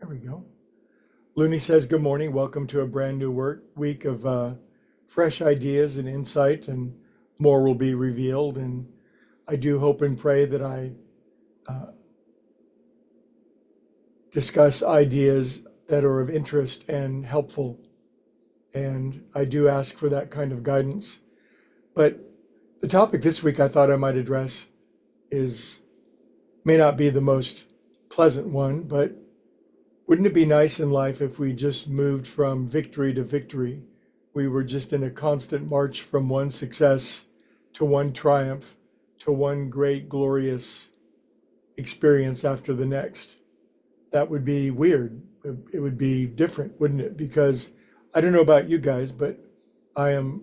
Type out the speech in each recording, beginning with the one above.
we go. Looney says, good morning. Welcome to a brand new week of fresh ideas and insight, and more will be revealed. And I do hope and pray that I discuss ideas that are of interest and helpful. And I do ask for that kind of guidance. But the topic this week I thought I might address may not be the most pleasant one, but wouldn't it be nice in life if we just moved from victory to victory? We were just in a constant march from one success to one triumph to one great, glorious experience after the next. That would be weird. It would be different, wouldn't it? Because I don't know about you guys, but I am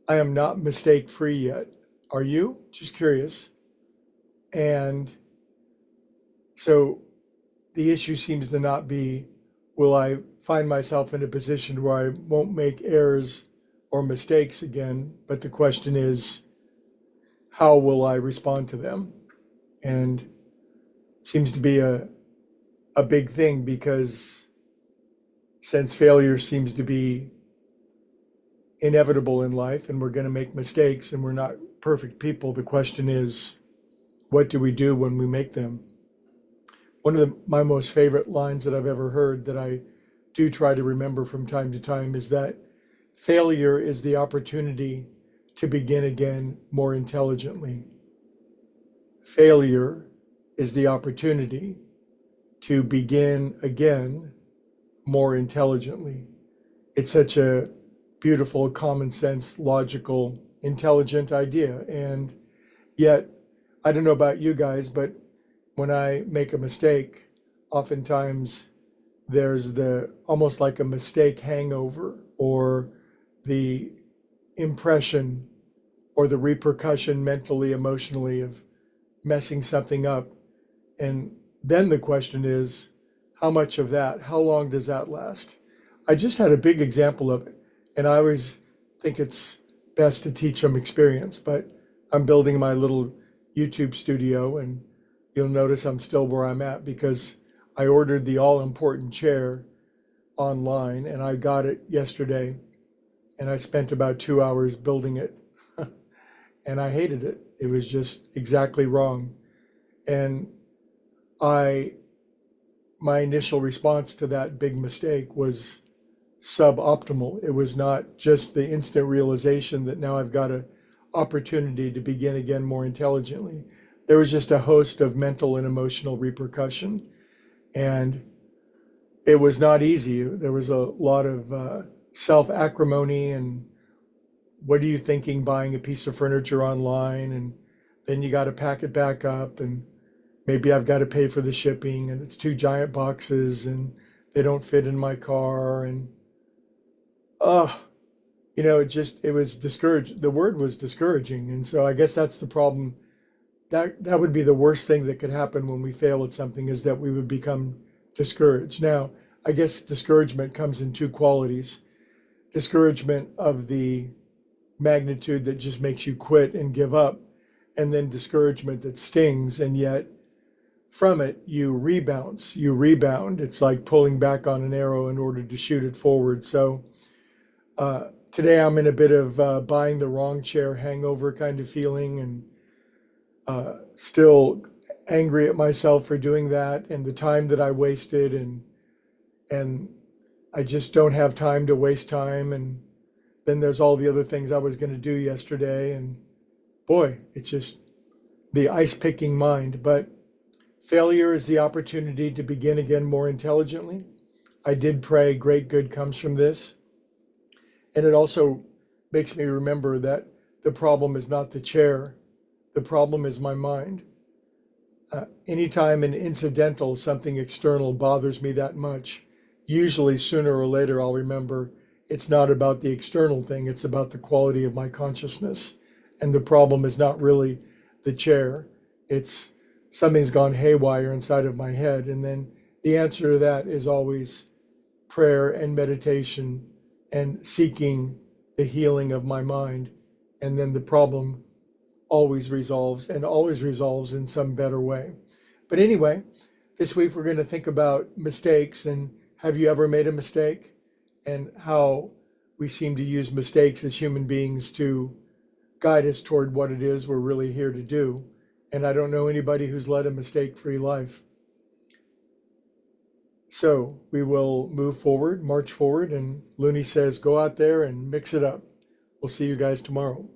not mistake free yet. Are you? Just curious. And so the issue seems to not be, will I find myself in a position where I won't make errors or mistakes again? But the question is, how will I respond to them? And it seems to be a big thing, because since failure seems to be inevitable in life and we're going to make mistakes and we're not perfect people, the question is, what do we do when we make them? One of my most favorite lines that I've ever heard, that I do try to remember from time to time, is that failure is the opportunity to begin again more intelligently. Failure is the opportunity to begin again more intelligently. It's such a beautiful, common sense, logical, intelligent idea. And yet, I don't know about you guys, but when I make a mistake, oftentimes there's almost like a mistake hangover, or the impression or the repercussion mentally, emotionally, of messing something up. And then the question is, how much of that, how long does that last? I just had a big example of it, and I always think it's best to teach from experience, but I'm building my little YouTube studio, and you'll notice I'm still where I'm at because I ordered the all-important chair online, and I got it yesterday, and I spent about 2 hours building it, and I hated it. It was just exactly wrong. And my initial response to that big mistake was suboptimal. It was not just the instant realization that now I've got an opportunity to begin again more intelligently. There was just a host of mental and emotional repercussion, and it was not easy. There was a lot of self-acrimony, and what are you thinking buying a piece of furniture online, and then you got to pack it back up, and maybe I've got to pay for the shipping, and it's 2 giant boxes and they don't fit in my car, and it was discouraged. The word was discouraging. And so I guess that's the problem. That would be the worst thing that could happen when we fail at something, is that we would become discouraged. Now, I guess discouragement comes in 2 qualities. Discouragement of the magnitude that just makes you quit and give up, and then discouragement that stings, and yet from it you rebound. It's like pulling back on an arrow in order to shoot it forward. So today I'm in a bit of buying the wrong chair hangover kind of feeling, and still angry at myself for doing that, and the time that I wasted, and I just don't have time to waste time. And then there's all the other things I was going to do yesterday, and boy, it's just the ice picking mind. But failure is the opportunity to begin again more intelligently. I did pray great good comes from this. And it also makes me remember that the problem is not the chair. The problem is my mind. Anytime an incidental, something external bothers me that much, usually sooner or later I'll remember it's not about the external thing, it's about the quality of my consciousness. And the problem is not really the chair. It's something's gone haywire inside of my head. And then the answer to that is always prayer and meditation and seeking the healing of my mind. And then the problem always resolves, and always resolves in some better way. But anyway, This week we're going to think about mistakes and have you ever made a mistake, and how we seem to use mistakes as human beings to guide us toward what it is we're really here to do. And I don't know anybody who's led a mistake-free life. So we will move forward, march forward, and Looney says, go out there and mix it up. We'll see you guys tomorrow.